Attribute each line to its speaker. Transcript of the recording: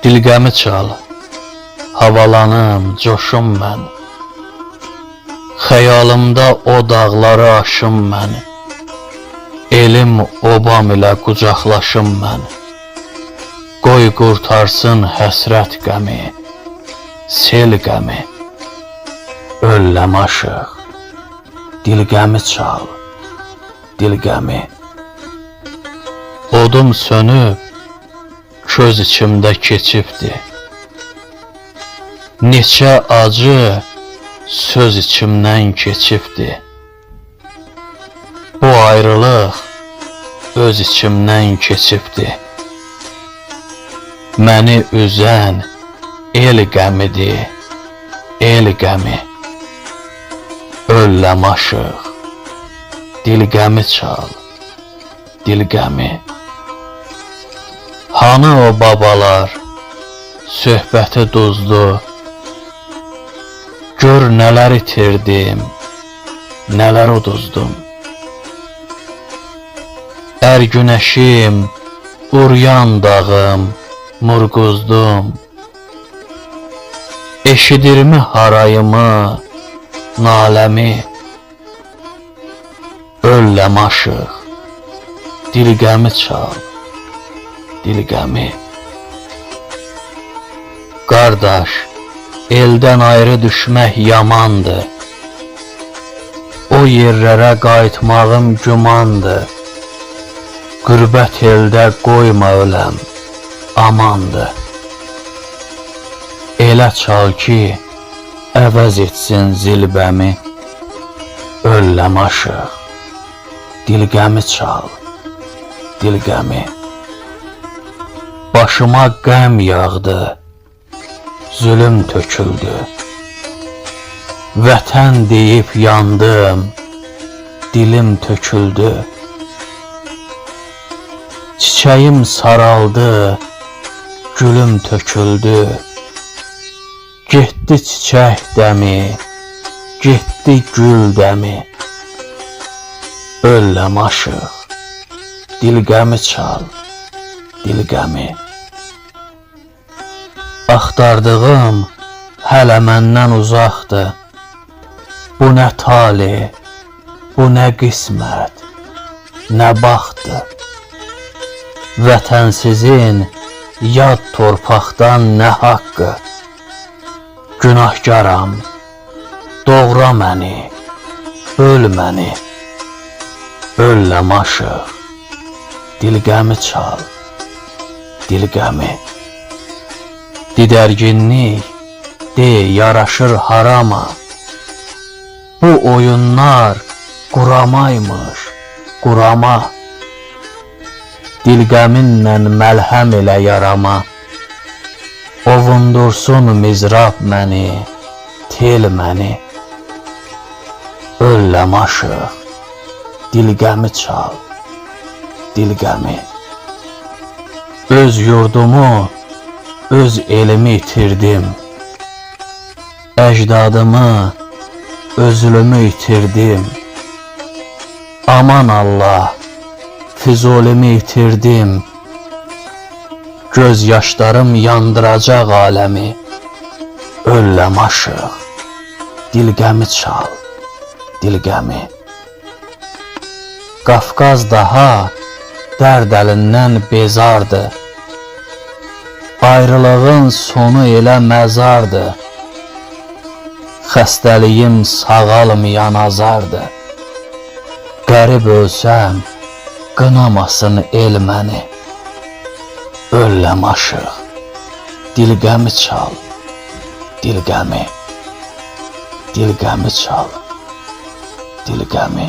Speaker 1: Dilgəmi çal, havalanım, coşum mən. Xəyalımda o dağları aşım mən. Elim obam ilə qucaqlaşım mən. Qoy qurtarsın həsrət qəmi, sel qəmi. Ölləm aşıq, dilgəmi çal, dilgəmi. Odum sönüb, köz içimdə keçibdi. Neçə acı söz içimdən keçibdi. Bu ayrılıq öz içimdən keçibdi. Məni üzən el qəmidir, el qəmi. Ölləm aşıq, dilgəmi çal, dilgəmi. Hanı o babalar, söhbəti duzdu. Gör nələr itirdim, nələr uduzdum. Ər günəşim, uryan dağım, murquzdum. Eşidirmi harayımı, naləmi. Ölləm aşıq, dilgəmi çal, dilgəmi. Qardaş, eldən ayrı düşmək yamandır. O yerlərə qayıtmağım gümandır. Qürbət eldə qoyma öləm, amandır. Elə çal ki, əvəz etsin zilbəmi. Ölləm aşıq, dilgəmi çal, dilgəmi. Başıma qəm yağdı, zülüm töküldü. Vətən deyib yandım, dilim töküldü. Çiçəyim saraldı, gülüm töküldü. Getdi çiçək dəmi, getdi gül dəmi. Ölləm aşıq, dilgəmi çal, dilgəmi. Axtardığım hələ məndən uzaqdır. Bu nə tali, bu nə qismət, nə baxtdır. Vətənsizin yad torpaqdan nə haqqı. Günahkaram, doğra məni, öl məni. Ölləm aşıq, dilgəmi çal, dilgəmi. Didərginlik de yaraşır harama. Bu oyunlar quramaymış, qurama. Dilgəminlə məlhəm elə yarama. Ovundursun mizrab məni, tel məni. Ölləm aşıq, dilgəmi çal, dilgəmi. Öz yurdumu, öz elimi itirdim. Əcdadımı, özlümü itirdim. Aman Allah, Füzulimi itirdim. Göz yaşlarım yandıracaq aləmi. Ölləm aşıq, dilgəmi çal, dilgəmi. Qafqaz daha dərd əlindən bezardı. Ayrılığın sonu elə məzardı. Xəstəliyim sağalmayan azardı. Qərib ölsəm, qınamasın el məni. Ölləm aşıq, dilgəmi çal, dilgəmi. Dilgəmi çal, dilgəmi.